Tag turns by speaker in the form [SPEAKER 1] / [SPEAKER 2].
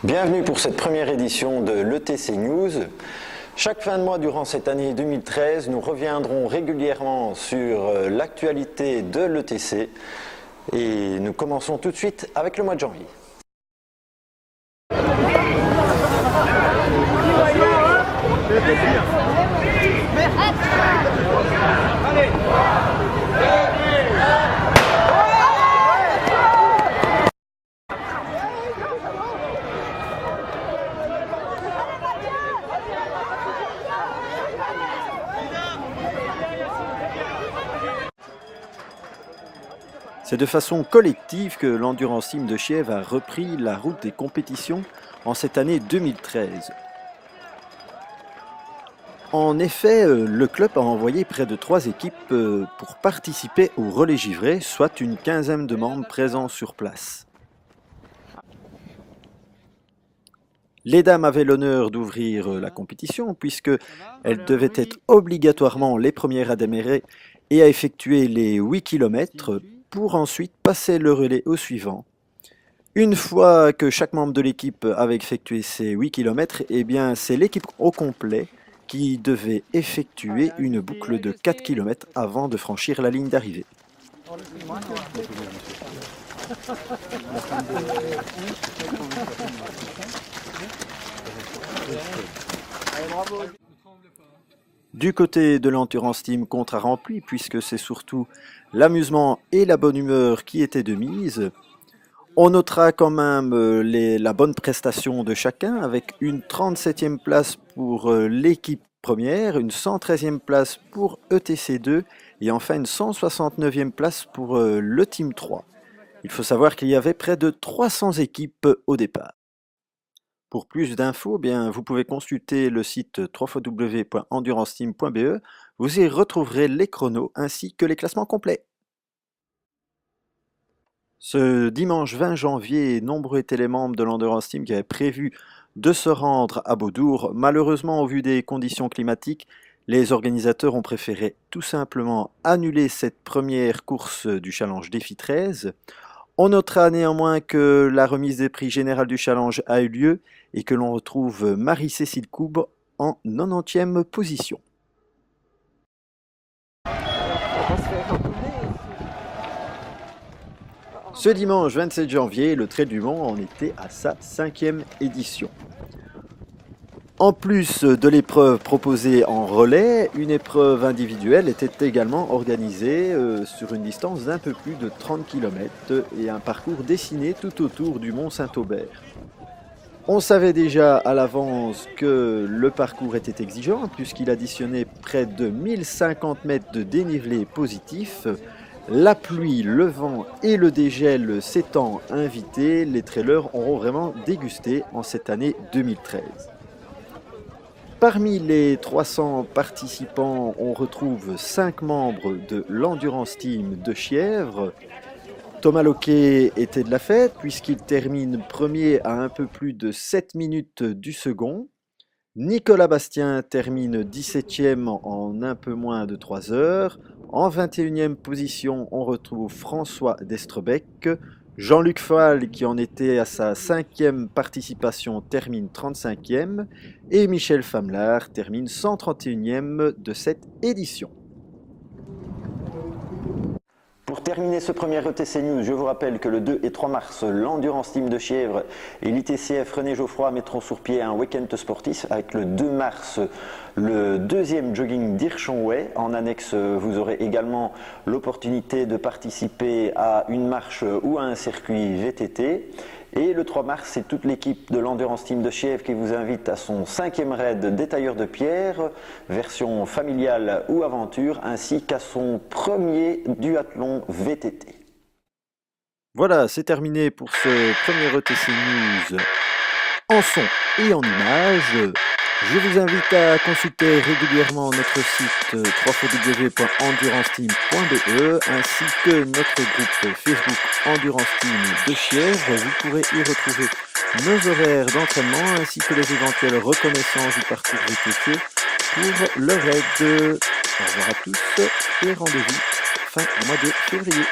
[SPEAKER 1] Bienvenue pour cette première édition de l'ETC News. Chaque fin de mois durant cette année 2013, nous reviendrons régulièrement sur l'actualité de l'ETC et nous commençons tout de suite avec le mois de janvier. C'est de façon collective que l'Endurance Team de Chièvres a repris la route des compétitions en cette année 2013. En effet, le club a envoyé près de 3 équipes pour participer au relais givré, soit une quinzaine de membres présents sur place. Les dames avaient l'honneur d'ouvrir la compétition puisqu'elles devaient être obligatoirement les premières à démarrer et à effectuer les 8 km pour ensuite passer le relais au suivant. Une fois que chaque membre de l'équipe avait effectué ses 8 km, eh bien c'est l'équipe au complet qui devait effectuer une boucle de 4 km avant de franchir la ligne d'arrivée. Du côté de l'Endurance Team, compte à rempli, puisque c'est surtout l'amusement et la bonne humeur qui étaient de mise. On notera quand même la bonne prestation de chacun, avec une 37e place pour l'équipe première, une 113e place pour ETC2 et enfin une 169e place pour le Team 3. Il faut savoir qu'il y avait près de 300 équipes au départ. Pour plus d'infos, vous pouvez consulter le site www.endurancesteam.be. Vous y retrouverez les chronos ainsi que les classements complets. Ce dimanche 20 janvier, nombreux étaient les membres de l'Endurance Team qui avaient prévu de se rendre à Beaudour. Malheureusement, au vu des conditions climatiques, les organisateurs ont préféré tout simplement annuler cette première course du Challenge Défi 13. On notera néanmoins que la remise des prix général du Challenge a eu lieu et que l'on retrouve Marie-Cécile Coube en 90e position. Ce dimanche 27 janvier, le Trail du Mont en était à sa 5e édition. En plus de l'épreuve proposée en relais, une épreuve individuelle était également organisée sur une distance d'un peu plus de 30 km et un parcours dessiné tout autour du Mont Saint-Aubert. On savait déjà à l'avance que le parcours était exigeant puisqu'il additionnait près de 1050 mètres de dénivelé positif. La pluie, le vent et le dégel s'étant invités, les trailers auront vraiment dégusté en cette année 2013. Parmi les 300 participants, on retrouve 5 membres de l'Endurance Team de Chièvres. Thomas Loquet était de la fête puisqu'il termine premier à un peu plus de 7 minutes du second. Nicolas Bastien termine 17e en un peu moins de 3 heures. En 21e position, on retrouve François Destrebec. Jean-Luc Fall, qui en était à sa 5e participation, termine 35e. Et Michel Famelard termine 131e de cette édition. Pour terminer ce premier ETC News, je vous rappelle que le 2 et 3 mars, l'Endurance Team de Chièvres et l'ITCF René Geoffroy mettront sur pied un week-end sportif avec le 2 mars le 2e jogging d'Hirschonway. En annexe, vous aurez également l'opportunité de participer à une marche ou à un circuit VTT. Et le 3 mars, c'est toute l'équipe de l'Endurance Team de Chièvres qui vous invite à son 5e raid détailleur de pierre, version familiale ou aventure, ainsi qu'à son premier duathlon VTT. Voilà, c'est terminé pour ce premier ETC News en son et en images. Je vous invite à consulter régulièrement notre site www.endurancesteam.be ainsi que notre groupe Facebook Endurance Team de Chièvres. Vous pourrez y retrouver nos horaires d'entraînement ainsi que les éventuelles reconnaissances du parcours VTT pour le raid. Au revoir à tous et rendez-vous fin du mois de février.